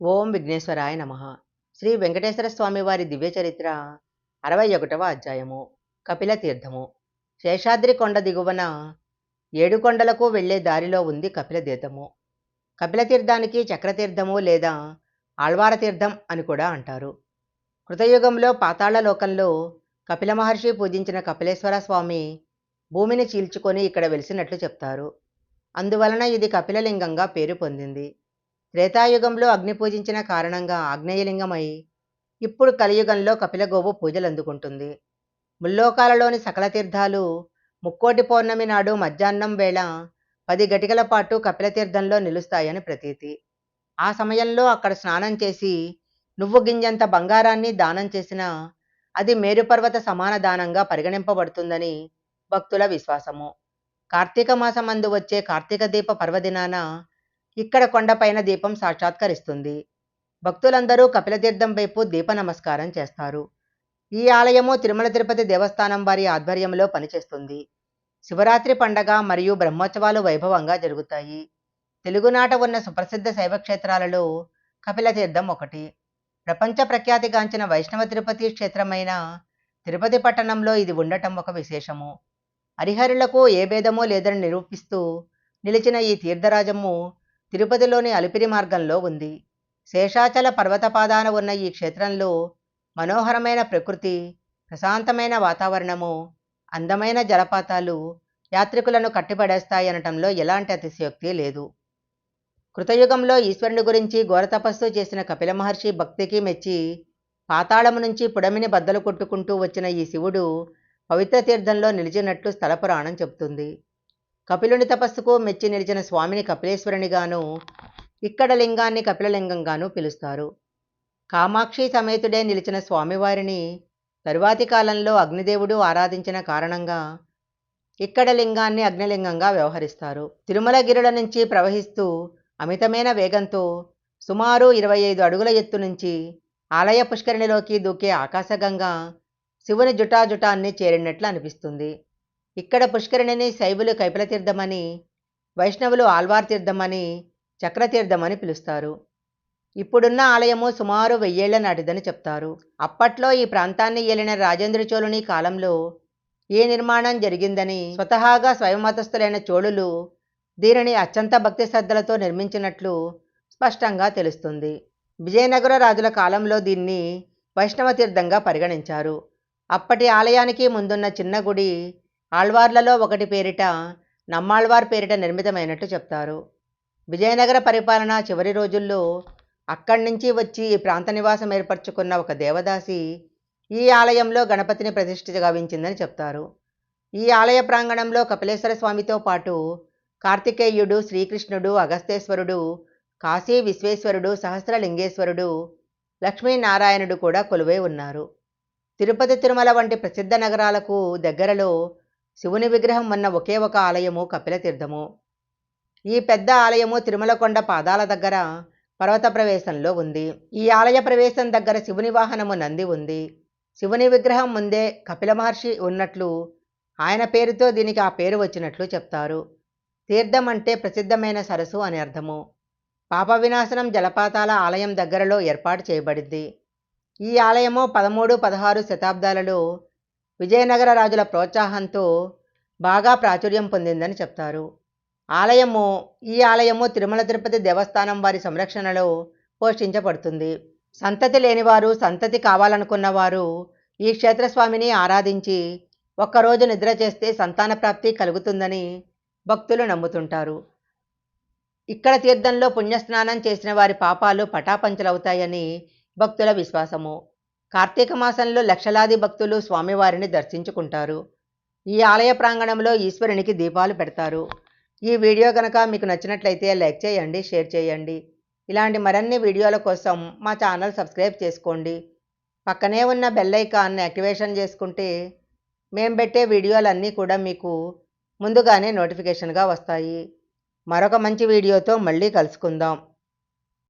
ఓం విఘ్నేశ్వరాయ నమః. శ్రీ వెంకటేశ్వర స్వామి వారి దివ్య చరిత్ర 61వ అధ్యాయము. కపిల తీర్థము. శేషాద్రి కొండ దిగువన 7 కొండలకు వెళ్లే దారిలో ఉంది కపిల తీర్థము. కపిల తీర్థానికి చక్రతీర్థము లేదా ఆళ్వార తీర్థం అని కూడా అంటారు. కృతయుగంలో పాతాళ లోకంలో కపిల మహర్షి పూజించిన కపిలేశ్వర స్వామి భూమిని చీల్చుకొని ఇక్కడ వెలిసినట్లు చెప్తారు. అందువలన ఇది కపిలలింగంగా పేరు పొందింది. త్రేతాయుగంలో అగ్ని పూజించిన కారణంగా ఆగ్నేయలింగమై ఇప్పుడు కలియుగంలో కపిలగోవు పూజలు అందుకుంటుంది. ముల్లోకాలలోని సకల తీర్థాలు ముక్కోటి పౌర్ణమి నాడు మధ్యాహ్నం వేళ 10 గంటల పాటు కపిలతీర్థంలో నిలుస్తాయని ప్రతీతి. ఆ సమయంలో అక్కడ స్నానం చేసి నువ్వు గింజంత బంగారాన్ని దానం చేసినా అది మేరుపర్వత సమాన దానంగా పరిగణింపబడుతుందని భక్తుల విశ్వాసము. కార్తీక మాసమందు వచ్చే కార్తీక దీప పర్వదినాన ఇక్కడ కొండపైన దీపం సాక్షాత్కరిస్తుంది. భక్తులందరూ కపిలతీర్థం వైపు దీప నమస్కారం చేస్తారు. ఈ ఆలయము తిరుమల తిరుపతి దేవస్థానం వారి ఆధ్వర్యంలో పనిచేస్తుంది. శివరాత్రి పండగ మరియు బ్రహ్మోత్సవాలు వైభవంగా జరుగుతాయి. తెలుగునాట ఉన్న సుప్రసిద్ధ శైవక్షేత్రాలలో కపిలతీర్థం ఒకటి. ప్రపంచ ప్రఖ్యాతిగాంచిన వైష్ణవ తిరుపతి క్షేత్రమైన తిరుపతి పట్టణంలో ఇది ఉండటం ఒక విశేషము. హరిహరులకు ఏ భేదమూ లేదని నిరూపిస్తూ నిలిచిన ఈ తీర్థరాజము తిరుపతిలోని అలిపిరి మార్గంలో ఉంది. శేషాచల పర్వతపాదాన ఉన్న ఈ క్షేత్రంలో మనోహరమైన ప్రకృతి, ప్రశాంతమైన వాతావరణము, అందమైన జలపాతాలు యాత్రికులను కట్టిపడేస్తాయనటంలో ఎలాంటి అతిశయోక్తి లేదు. కృతయుగంలో ఈశ్వరుని గురించి ఘోర తపస్సు చేసిన కపిల మహర్షి భక్తికి మెచ్చి పాతాళము నుంచి పుడమిని బద్దలు కొట్టుకుంటూ వచ్చిన ఈ శివుడు పవిత్ర తీర్థంలో నిలిచినట్లు స్థల పురాణం చెబుతుంది. కపిలుని తపస్సుకు మెచ్చి నిలిచిన స్వామిని కపిలేశ్వరునిగాను, ఇక్కడ లింగాన్ని కపిలలింగంగాను పిలుస్తారు. కామాక్షి సమేతుడే నిలిచిన స్వామివారిని తరువాతి కాలంలో అగ్నిదేవుడు ఆరాధించిన కారణంగా ఇక్కడ లింగాన్ని అగ్నిలింగంగా వ్యవహరిస్తారు. తిరుమల గిరుల నుంచి ప్రవహిస్తూ అమితమైన వేగంతో సుమారు 25 అడుగుల ఎత్తు నుంచి ఆలయ పుష్కరిణిలోకి దూకే ఆకాశగంగా శివుని జుటాజుటాన్ని చేరినట్లు అనిపిస్తుంది. ఇక్కడ పుష్కరిణిని శైవులు కపిలతీర్థమని, వైష్ణవులు ఆళ్వార్ తీర్థమని, చక్రతీర్థమని పిలుస్తారు. ఇప్పుడున్న ఆలయము సుమారు 1000 ఏళ్ల నాటిదని చెప్తారు. అప్పట్లో ఈ ప్రాంతాన్ని ఏలిన రాజేంద్ర చోళుని కాలంలో ఈ నిర్మాణం జరిగిందని, స్వతహాగా స్వయంమతస్థులైన చోళులు దీనిని అత్యంత భక్తి శ్రద్ధలతో నిర్మించినట్లు స్పష్టంగా తెలుస్తుంది. విజయనగర రాజుల కాలంలో దీన్ని వైష్ణవ తీర్థంగా పరిగణించారు. అప్పటి ఆలయానికి ముందున్న చిన్న గుడి ఆళ్వార్లలో ఒకటి పేరిట నమ్మాళ్వార్ పేరిట నిర్మితమైనట్టు చెప్తారు. విజయనగర పరిపాలన చివరి రోజుల్లో అక్కడి నుంచి వచ్చి ఈ ప్రాంత నివాసం ఏర్పరచుకున్న ఒక దేవదాసి ఈ ఆలయంలో గణపతిని ప్రతిష్ఠ గావించిందని చెప్తారు. ఈ ఆలయ ప్రాంగణంలో కపిలేశ్వర స్వామితో పాటు కార్తికేయుడు, శ్రీకృష్ణుడు, అగస్తేశ్వరుడు, కాశీ విశ్వేశ్వరుడు, సహస్రలింగేశ్వరుడు, లక్ష్మీనారాయణుడు కూడా కొలువై ఉన్నారు. తిరుపతి, తిరుమల వంటి ప్రసిద్ధ నగరాలకు దగ్గరలో శివుని విగ్రహం ఉన్న ఒకే ఒక ఆలయము కపిలతీర్థము. ఈ పెద్ద ఆలయము తిరుమల కొండ పాదాల దగ్గర పర్వత ప్రవేశంలో ఉంది. ఈ ఆలయ ప్రవేశం దగ్గర శివుని వాహనము నంది ఉంది. శివుని విగ్రహం ముందే కపిల మహర్షి ఉన్నట్లు, ఆయన పేరుతో దీనికి ఆ పేరు వచ్చినట్లు చెప్తారు. తీర్థం అంటే ప్రసిద్ధమైన సరస్సు అని అర్థము. పాప వినాశనం జలపాతాల ఆలయం దగ్గరలో ఏర్పాటు చేయబడింది. ఈ ఆలయము 13-16 శతాబ్దాలలో విజయనగర రాజుల ప్రోత్సాహంతో బాగా ప్రాచుర్యం పొందిందని చెప్తారు. ఈ ఆలయము తిరుమల తిరుపతి దేవస్థానం వారి సంరక్షణలో పోషించబడుతుంది. సంతతి లేనివారు, సంతతి కావాలనుకున్నవారు ఈ క్షేత్రస్వామిని ఆరాధించి ఒక్కరోజు నిద్ర చేస్తే సంతాన ప్రాప్తి కలుగుతుందని భక్తులు నమ్ముతుంటారు. ఇక్కడ తీర్థంలో పుణ్యస్నానం చేసిన వారి పాపాలు పటాపంచలవుతాయని భక్తుల విశ్వాసము. కార్తీక మాసంలో లక్షలాది భక్తులు స్వామివారిని దర్శించుకుంటారు. ఈ ఆలయ ప్రాంగణంలో ఈశ్వరునికి దీపాలు పెడతారు. ఈ వీడియో కనుక మీకు నచ్చినట్లయితే లైక్ చేయండి, షేర్ చేయండి. ఇలాంటి మరిన్ని వీడియోల కోసం మా ఛానల్ సబ్స్క్రైబ్ చేసుకోండి. పక్కనే ఉన్న బెల్ ఐకాన్ని యాక్టివేషన్ చేసుకుంటే మేము పెట్టే వీడియోలన్నీ కూడా మీకు ముందుగానే నోటిఫికేషన్గా వస్తాయి. మరొక మంచి వీడియోతో మళ్ళీ కలుసుకుందాం.